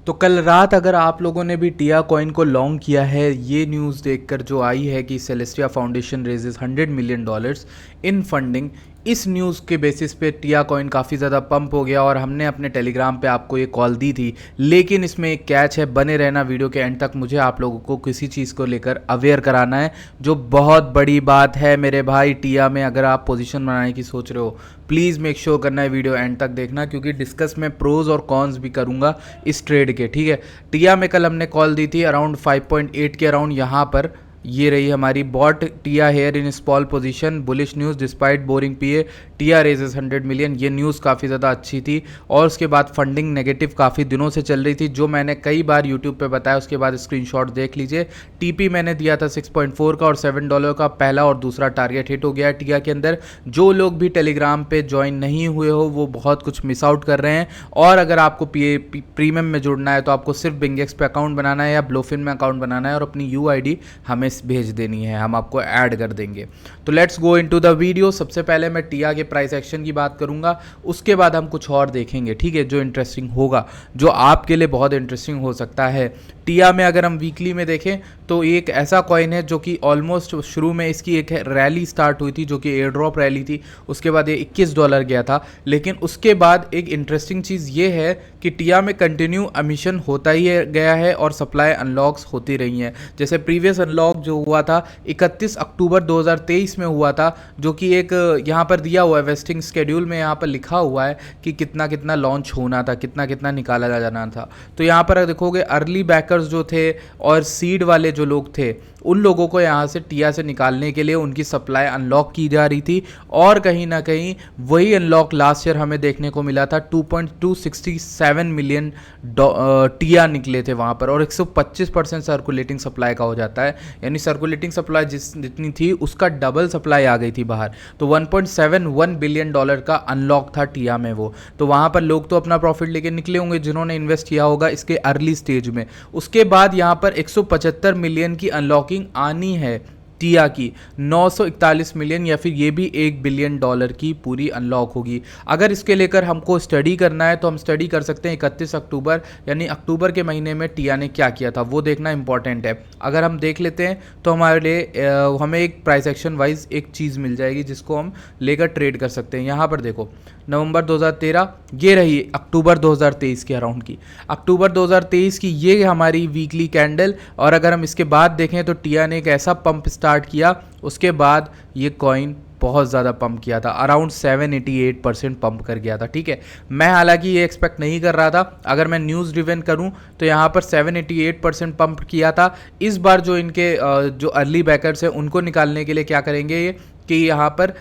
तो कल रात अगर आप लोगों ने भी टिया कॉइन को लॉन्ग किया है, ये न्यूज़ देखकर जो आई है कि Celestia foundation raises $100 million in funding, इस न्यूज़ के बेसिस पे टिया कॉइन काफ़ी ज़्यादा पंप हो गया और हमने अपने टेलीग्राम पे आपको ये कॉल दी थी। लेकिन इसमें एक कैच है, बने रहना वीडियो के एंड तक, मुझे आप लोगों को किसी चीज़ को लेकर अवेयर कराना है जो बहुत बड़ी बात है मेरे भाई। टिया में अगर आप पोजीशन बनाने की सोच रहे हो, प्लीज़ मेक श्योर करना है वीडियो एंड तक देखना, क्योंकि डिस्कस में प्रोज और कॉन्स भी करूंगा इस ट्रेड के, ठीक है। टिया में कल हमने कॉल दी थी अराउंड 5.8 के अराउंड, यहाँ पर ये रही हमारी bot TIA here in small position, bullish news despite boring PA, TIA raises 100 million. ये न्यूज़ काफ़ी ज़्यादा अच्छी थी। और उसके बाद फंडिंग नेगेटिव काफ़ी दिनों से चल रही थी, जो मैंने कई बार यूट्यूब पे बताया। उसके बाद स्क्रीनशॉट देख लीजिए। टीपी मैंने दिया था 6.4 का और $7 का, पहला और दूसरा टारगेट हिट हो गया है टिया के अंदर। जो लोग भी टेलीग्राम पे ज्वाइन नहीं हुए हो वो बहुत कुछ मिस आउट कर रहे हैं। और अगर आपको प्रीमियम में जुड़ना है तो आपको सिर्फ बिंगेक्स पे अकाउंट बनाना है या ब्लोफिन में अकाउंट बनाना है और अपनी यूआईडी हमें भेज देनी है, हम आपको ऐड कर देंगे। तो let's go into the video. सबसे पहले मैं टिया के प्राइस एक्शन की बात करूंगा, उसके बाद हम कुछ और देखेंगे, ठीक है, जो इंटरेस्टिंग होगा, जो आपके लिए बहुत इंटरेस्टिंग हो सकता है। टिया में अगर हम वीकली में देखें तो एक ऐसा कॉइन है जो कि ऑलमोस्ट शुरू में इसकी एक रैली स्टार्ट हुई थी जो कि एयर ड्रॉप रैली थी, उसके बाद ये $21 गया था। लेकिन उसके बाद एक इंटरेस्टिंग चीज़ ये है कि टिया में कंटिन्यू एमिशन होता ही गया है और सप्लाई अनलॉक्स होती रही हैं। जैसे प्रीवियस अनलॉक जो हुआ था 31 अक्टूबर 2023 में हुआ था, जो कि एक यहाँ पर दिया हुआ है वेस्टिंग स्केड्यूल में, यहाँ पर लिखा हुआ है कि कितना कितना लॉन्च होना था, कितना कितना निकाला जाना था। तो यहाँ पर देखोगे अर्ली बैकर्स जो थे और सीड वाले जो लोग थे, उन लोगों को यहाँ से टिया से निकालने के लिए उनकी सप्लाई अनलॉक की जा रही थी। और कहीं ना कहीं वही अनलॉक लास्ट ईयर हमें देखने को मिला था। 2.267 मिलियन टिया निकले थे वहाँ पर, और 125% सर्कुलेटिंग सप्लाई का हो जाता है, यानी सर्कुलेटिंग सप्लाई जितनी थी उसका डबल सप्लाई आ गई थी बाहर। तो $1.71 बिलियन का अनलॉक था टिया में वो। तो वहाँ पर लोग तो अपना प्रॉफिट लेके निकले होंगे जिन्होंने इन्वेस्ट किया होगा इसके अर्ली स्टेज में। उसके बाद यहाँ पर 175 मिलियन की अनलॉकिंग आनी है टिया की, 941 मिलियन या फिर ये भी $1 बिलियन की पूरी अनलॉक होगी। अगर इसके लेकर हमको स्टडी करना है तो हम स्टडी कर सकते हैं 31 अक्टूबर, यानी अक्टूबर के महीने में टिया ने क्या किया था, वो देखना इंपॉर्टेंट है। अगर हम देख लेते हैं तो हमारे लिए हमें एक प्राइस एक्शन वाइज एक चीज़ मिल जाएगी जिसको हम लेकर ट्रेड कर सकते हैं। यहाँ पर देखो नवंबर 2013, ये रही अक्टूबर 2023 के अराउंड की, अक्टूबर 2023 की ये हमारी वीकली कैंडल। और अगर हम इसके बाद देखें तो टिया ने एक ऐसा पंप स्टार्ट किया, उसके बाद ये कॉइन बहुत ज़्यादा पंप किया था, अराउंड 788% पंप कर गया था, ठीक है। मैं हालांकि ये एक्सपेक्ट नहीं कर रहा था, अगर मैं न्यूज़ ड्रिवन करूं तो यहाँ पर 788% पंप किया था। इस बार जो इनके जो अर्ली बैकर्स हैं उनको निकालने के लिए क्या करेंगे ये कि यहाँ पर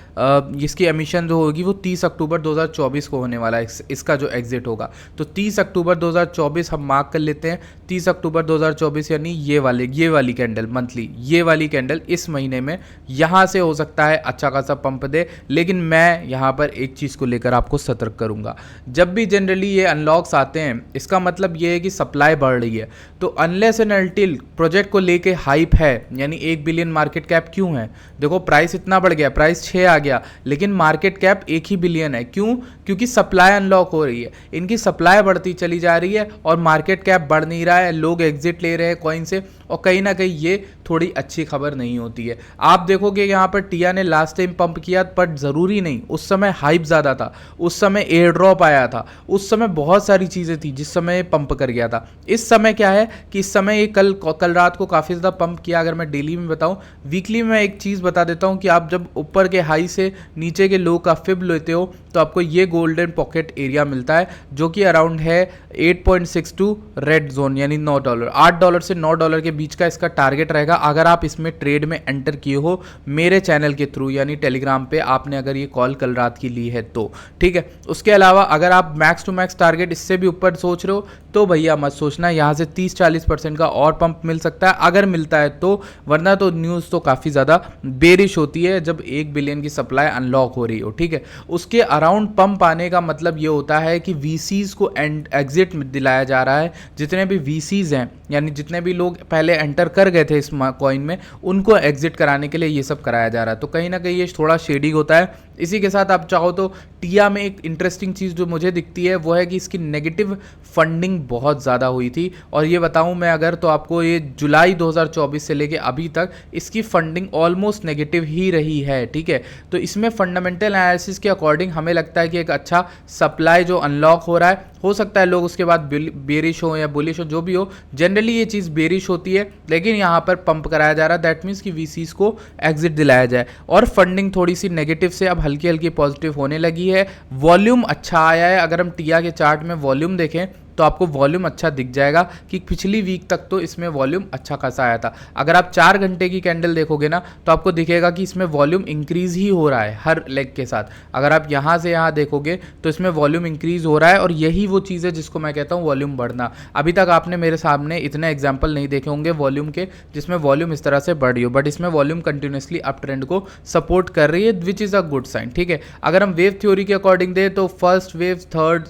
इसकी एमिशन जो होगी वो 30 अक्टूबर 2024 को होने वाला है, इसका जो एग्जिट होगा। तो 30 अक्टूबर 2024 हम मार्क कर लेते हैं। 30 अक्टूबर 2024 यानी ये वाली कैंडल मंथली, ये वाली कैंडल इस महीने में यहाँ से हो सकता है अच्छा खासा पंप दे। लेकिन मैं यहाँ पर एक चीज़ को लेकर आपको सतर्क करूँगा, जब भी जनरली ये अनलॉक्स आते हैं इसका मतलब ये है कि सप्लाई बढ़ रही है। तो अनलेस एंड अनटिल प्रोजेक्ट को लेके हाइप है, यानी 1 बिलियन मार्केट कैप क्यों है, देखो प्राइस इतना बढ़ गया, प्राइस 6 आ गया, लेकिन मार्केट कैप 1 ही बिलियन है। क्यों? क्योंकि सप्लाई अनलॉक हो रही है, इनकी सप्लाई बढ़ती चली जा रही है और मार्केट कैप बढ़ नहीं रहा है, लोग एग्जिट ले रहे हैं कॉइन से, और कहीं ना कहीं ये थोड़ी अच्छी खबर नहीं होती है। आप देखोगे यहाँ पर टिया ने लास्ट टाइम पंप किया, पर ज़रूरी नहीं, उस समय हाइप ज़्यादा था, उस समय एयर ड्रॉप आया था, उस समय बहुत सारी चीज़ें थी जिस समय पंप कर गया था। इस समय क्या है कि इस समय ये कल रात को काफ़ी ज़्यादा पंप किया। अगर मैं डेली में बताऊँ, वीकली में एक चीज़ बता देता हूँ कि आप जब ऊपर के हाई से नीचे के लो का फिब लेते हो तो आपको ये गोल्डन पॉकेट एरिया मिलता है, जो कि अराउंड है 8.62 रेड जोन, यानी $9, $8 से $9 के बीच का इसका टारगेट रहेगा। अगर आप इसमें ट्रेड में एंटर किए हो मेरे चैनल के थ्रू, यानी टेलीग्राम पे आपने अगर ये कॉल कल रात की ली है तो, ठीक है। उसके अलावा अगर आप मैक्स टू मैक्स टारगेट इससे भी ऊपर सोच रहे हो तो भैया मत सोचना, यहाँ से 30-40% का और पंप मिल सकता है अगर मिलता है तो, वरना तो न्यूज़ तो काफ़ी ज़्यादा बेरिश होती है जब 1 बिलियन की सप्लाई अनलॉक हो रही हो, ठीक है। उसके अराउंड पंप आने का मतलब ये होता है कि वीसीज को एग्जिट दिलाया जा रहा है। जितने भी वीसीज हैं, यानी जितने भी लोग पहले एंटर कर गए थे इस कॉइन में, उनको एग्जिट कराने के लिए ये सब कराया जा रहा है। तो कहीं ना कहीं ये थोड़ा शेडी होता है। इसी के साथ आप चाहो तो टिया में एक इंटरेस्टिंग चीज़ जो मुझे दिखती है वो है कि इसकी नेगेटिव फंडिंग बहुत ज़्यादा हुई थी। और ये बताऊं मैं अगर, तो आपको ये जुलाई 2024 से लेके अभी तक इसकी फंडिंग ऑलमोस्ट नेगेटिव ही रही है, ठीक है। तो इसमें फंडामेंटल एनालिसिस के अकॉर्डिंग हमें लगता है कि एक अच्छा सप्लाई जो अनलॉक हो रहा है, हो सकता है लोग उसके बाद बेरिश हो या बुलिश हो, जो भी हो, जनरली ये चीज़ बेरिश होती है, लेकिन यहाँ पर पंप कराया जा रहा है। दैट मीन्स कि वीसीज को एग्जिट दिलाया जाए, और फंडिंग थोड़ी सी नेगेटिव से अब हल्की हल्की पॉजिटिव होने लगी है। वॉल्यूम अच्छा आया है, अगर हम टिया के चार्ट में वॉल्यूम देखें तो आपको वॉल्यूम अच्छा दिख जाएगा कि पिछली वीक तक तो इसमें वॉल्यूम अच्छा खासा आया था। अगर आप 4 घंटे की कैंडल देखोगे ना तो आपको दिखेगा कि इसमें वॉल्यूम इंक्रीज ही हो रहा है हर लेग के साथ। अगर आप यहाँ से यहाँ देखोगे तो इसमें वॉल्यूम इंक्रीज हो रहा है, और यही वो चीज़ है जिसको मैं कहता हूँ वॉल्यूम बढ़ना। अभी तक आपने मेरे सामने इतने एग्जाम्पल नहीं देखे होंगे वॉल्यूम के जिसमें वॉल्यूम इस तरह से बढ़ रही हो, बट इसमें वॉल्यूम कंटिन्यूसली अप ट्रेंड को सपोर्ट कर रही है, which is a good sign, ठीक है। अगर हम वेव थ्योरी के अकॉर्डिंग दे तो first wave, third,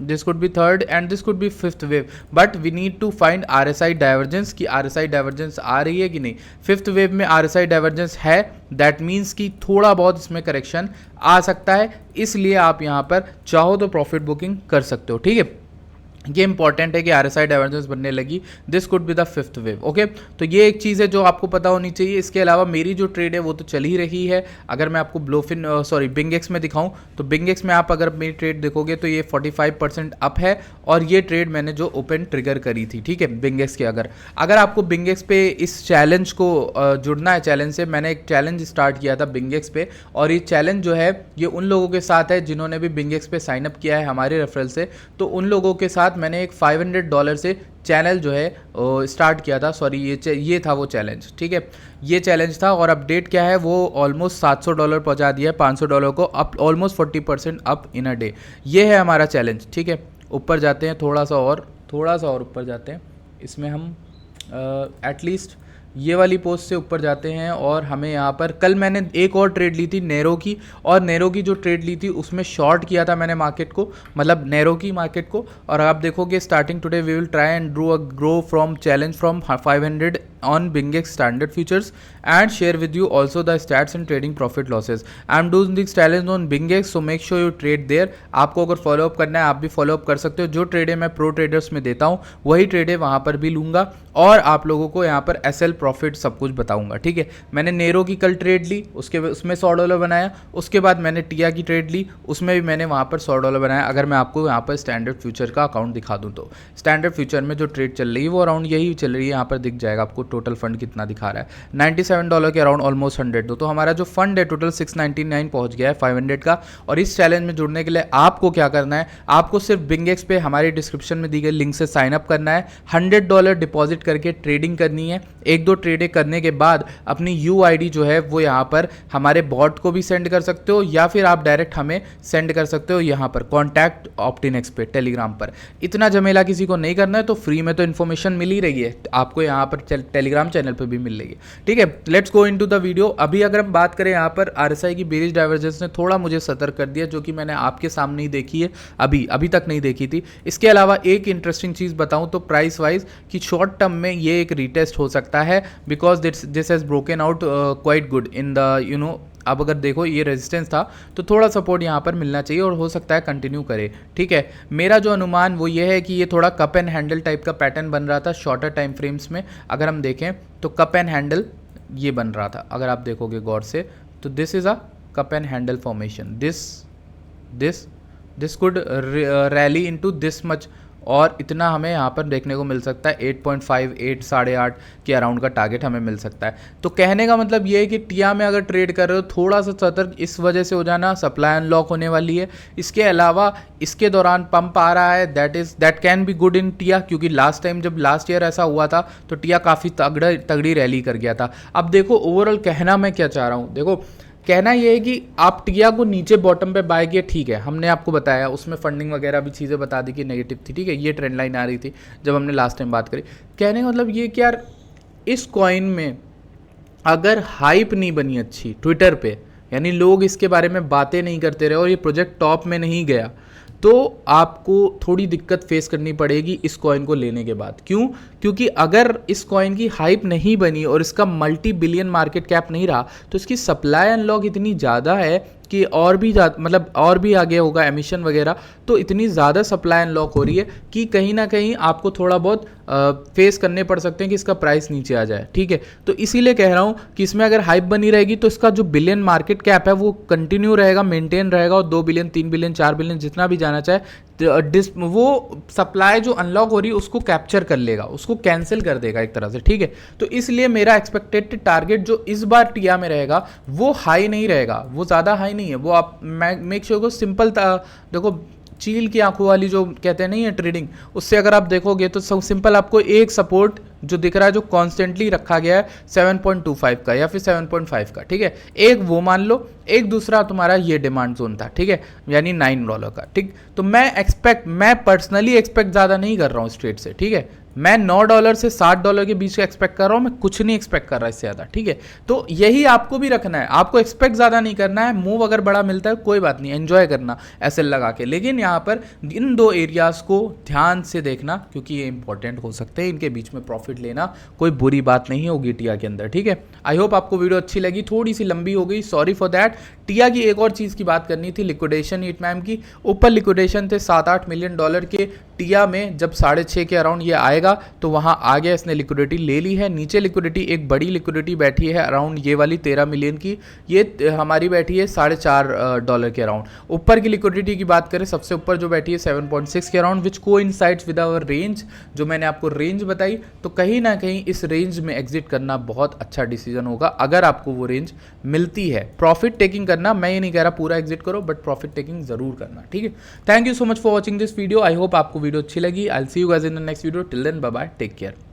this could be third and this could be fifth wave, but we need to find RSI divergence कि RSI डाइवर्जेंस आ रही है कि नहीं। फिफ्थ वेव में RSI डाइवर्जेंस है, दैट मीन्स कि थोड़ा बहुत इसमें करेक्शन आ सकता है, इसलिए आप यहाँ पर चाहो तो प्रॉफिट बुकिंग कर सकते हो, ठीक है। ये इंपॉर्टेंट है कि RSI डाइवर्जेंस बनने लगी, this could be the fifth wave, okay. तो ये एक चीज़ है जो आपको पता होनी चाहिए। इसके अलावा मेरी जो ट्रेड है वो तो चल ही रही है। अगर मैं आपको बिंगेक्स में दिखाऊं तो बिंगेक्स में आप अगर मेरी ट्रेड देखोगे तो ये 45% अप है, और ये ट्रेड मैंने जो ओपन ट्रिगर करी थी, ठीक है, बिंगेक्स के। अगर आपको बिंगेक्स पे इस चैलेंज को जुड़ना है, चैलेंज से मैंने एक चैलेंज स्टार्ट किया था बिंगेक्स पे, और ये चैलेंज जो है ये उन लोगों के साथ है जिन्होंने भी बिंगेक्स पे साइन अप किया है हमारे रेफरल से। तो उन लोगों के साथ मैंने एक $500 से चैनल जो है स्टार्ट किया था। सॉरी, ये था वो चैलेंज, ठीक है, ये चैलेंज था। और अपडेट क्या है, वो ऑलमोस्ट $700 पहुंचा दिया है, $500 को up, almost 40% up in a day. ये है हमारा चैलेंज, ठीक है। ऊपर जाते हैं, थोड़ा सा और ऊपर जाते हैं। इसमें हम एटलीस्ट ये वाली पोस्ट से ऊपर जाते हैं, और हमें यहाँ पर कल मैंने एक और ट्रेड ली थी नैरो की, और नैरो की जो ट्रेड ली थी उसमें शॉर्ट किया था मैंने मार्केट को, मतलब नैरो की मार्केट को। और आप देखोगे starting today we will try and grow from challenge from 500 on BingX standard futures and share with you also the stats and trading profit losses. I am doing this challenge on BingX, so make sure you trade there. आपको अगर follow up करना है आप भी follow up कर सकते हो। जो ट्रेडें मैं प्रो ट्रेडर्स में देता हूँ वही ट्रेडें वहाँ पर भी लूँगा, और आप लोगों को यहाँ पर SL प्रॉफिट सब कुछ बताऊँगा, ठीक है। मैंने नेरो की कल ट्रेड ली, उसमें $100 बनाया। उसके बाद मैंने टिया की ट्रेड ली, उसमें भी मैंने वहाँ पर $100 बनाया। अगर मैं आपको यहाँ पर स्टैंडर्ड फ्यूचर का अकाउंट दिखा दूँ तो स्टैंडर्ड फ्यूचर में जो ट्रेड चल रही है वो अराउंड यही चल रही है। यहाँ पर दिख जाएगा आपको टोटल फंड कितना दिखा रहा है, $97 के अराउंड, ऑलमोस्ट 100। तो हमारा जो फंड है टोटल 699 पहुंच गया है 500 का। और इस चैलेंज में जुड़ने के लिए आपको क्या करना है, आपको सिर्फ बिंगेक्स पे हमारी डिस्क्रिप्शन में दी गई लिंक से साइन अप करना है, $100 डिपॉजिट करके ट्रेडिंग करनी है। एक दो ट्रेडें करने के बाद अपनी UID जो है वो यहाँ पर हमारे बॉट को भी सेंड कर सकते हो, या फिर आप डायरेक्ट हमें सेंड कर सकते हो यहाँ पर कॉन्टैक्ट ऑप्टिनेक्स पे टेलीग्राम पर। इतना झमेला किसी को नहीं करना है, तो फ्री में तो इन्फॉर्मेशन मिल ही रही है आपको यहाँ पर टेलीग्राम चैनल पर भी मिल रही है, ठीक है। Let's go into the video. अभी अगर हम बात करें यहाँ पर RSI की बेरिश डाइवर्जेंस ने थोड़ा मुझे सतर्क कर दिया, जो कि मैंने आपके सामने ही देखी है, अभी तक नहीं देखी थी। इसके अलावा एक इंटरेस्टिंग चीज़ बताऊं तो प्राइस वाइज कि शॉर्ट टर्म में ये एक रीटेस्ट हो सकता है, because this has broken out quite good in the अब अगर देखो ये रेजिस्टेंस था तो थोड़ा सपोर्ट यहाँ पर मिलना चाहिए, और हो सकता है कंटिन्यू करे, ठीक है। मेरा जो अनुमान वो ये है कि ये थोड़ा कप एंड हैंडल टाइप का पैटर्न बन रहा था शॉर्टर टाइम फ्रेम्स में। अगर हम देखें तो कप एंड हैंडल ये बन रहा था, अगर आप देखोगे गौर से तो this is a cup and handle formation, this could rally into this much, और इतना हमें यहाँ पर देखने को मिल सकता है 8.5 8.5 के अराउंड का टारगेट हमें मिल सकता है। तो कहने का मतलब ये है कि टिया में अगर ट्रेड कर रहे हो थोड़ा सा सतर्क इस वजह से हो जाना, सप्लाई अनलॉक होने वाली है। इसके अलावा इसके दौरान पंप आ रहा है, that can be good in TIA, क्योंकि लास्ट टाइम जब लास्ट ईयर ऐसा हुआ था तो टिया काफ़ी तगड़ी रैली कर गया था। अब देखो ओवरऑल कहना मैं क्या चाह रहा हूँ, देखो कहना ये है कि आप टिया को नीचे बॉटम पे बाय किया, ठीक है, हमने आपको बताया, उसमें फंडिंग वगैरह भी चीज़ें बता दी कि नेगेटिव थी, ठीक है, ये ट्रेंड लाइन आ रही थी जब हमने लास्ट टाइम बात करी। कहने का मतलब ये कि यार इस कॉइन में अगर हाइप नहीं बनी अच्छी ट्विटर पे, यानी लोग इसके बारे में बातें नहीं करते रहे और ये प्रोजेक्ट टॉप में नहीं गया, तो आपको थोड़ी दिक्कत फेस करनी पड़ेगी इस कॉइन को लेने के बाद। क्यों? क्योंकि अगर इस कॉइन की हाइप नहीं बनी और इसका मल्टी बिलियन मार्केट कैप नहीं रहा तो इसकी सप्लाई अनलॉक इतनी ज़्यादा है कि और भी आगे होगा एमिशन वगैरह, तो तो इतनी ज़्यादा सप्लाई अनलॉक हो रही है कि कहीं ना कहीं आपको थोड़ा बहुत फेस करने पड़ सकते हैं कि इसका प्राइस नीचे आ जाए, ठीक है। तो इसीलिए कह रहा हूँ कि इसमें अगर हाइप बनी रहेगी तो इसका जो बिलियन मार्केट कैप है वो कंटिन्यू रहेगा, मेंटेन रहेगा, और 2 बिलियन 3 बिलियन 4 बिलियन जितना भी जाना चाहे वो सप्लाई जो अनलॉक हो रही है उसको कैप्चर कर लेगा, उसको कैंसिल कर देगा एक तरह से, ठीक है। तो इसलिए मेरा एक्सपेक्टेड टारगेट जो इस बार टिया में रहेगा वो हाई नहीं रहेगा, वो ज़्यादा हाई नहीं है। वो आप मेक श्योर को सिंपल देखो, चील की आंखों वाली जो कहते हैं नहीं है ट्रेडिंग, उससे अगर आप देखोगे तो सिंपल आपको एक सपोर्ट जो दिख रहा है जो कॉन्स्टेंटली रखा गया है 7.25 का या फिर 7.5 का, ठीक है, एक वो मान लो, एक दूसरा तुम्हारा ये डिमांड जोन था, ठीक है, यानी $9 का, ठीक। तो मैं पर्सनली एक्सपेक्ट ज़्यादा नहीं कर रहा हूँ इस ट्रेड से, ठीक है। मैं $9 से $60 के बीच का एक्सपेक्ट कर रहा हूँ, मैं कुछ नहीं एक्सपेक्ट कर रहा इससे ज़्यादा, ठीक है। तो यही आपको भी रखना है, आपको एक्सपेक्ट ज़्यादा नहीं करना है। मूव अगर बड़ा मिलता है कोई बात नहीं, एंजॉय करना ऐसे लगा के, लेकिन यहाँ पर इन 2 एरियाज़ को ध्यान से देखना क्योंकि ये इंपॉर्टेंट हो सकते हैं, इनके बीच में प्रॉफिट लेना कोई बुरी बात नहीं होगी टिया के अंदर, ठीक है। आई होप आपको वीडियो अच्छी लगी, थोड़ी सी लंबी हो गई, सॉरी फॉर दैट। टिया की एक और चीज़ की बात करनी थी, लिक्विडेशन ईट मैम की। ऊपर लिक्विडेशन थे $7-8 मिलियन के, टिया में जब 6.5 के अराउंड ये आएगा तो वहाँ आ गया, इसने लिक्विडिटी ले ली है। नीचे लिक्विडिटी एक बड़ी लिक्विडिटी बैठी है अराउंड ये वाली 13 मिलियन की, ये हमारी बैठी है $4.5 के अराउंड। ऊपर की लिक्विडिटी की बात करें, सबसे ऊपर जो बैठी है 7.6 के around, which coincides with our range, जो मैंने आपको रेंज बताई। तो कहीं ना कहीं इस रेंज में एग्जिट करना बहुत अच्छा डिसीजन होगा अगर आपको वो रेंज मिलती है। प्रॉफिट टेकिंग करना, मैं ये नहीं कह रहा पूरा एग्जिट करो, बट प्रॉफिट टेकिंग जरूर करना, ठीक है। Thank you so much for watching this video, I hope आपको वीडियो अच्छी लगी। I will see you guys in the next video, till then bye bye, take care.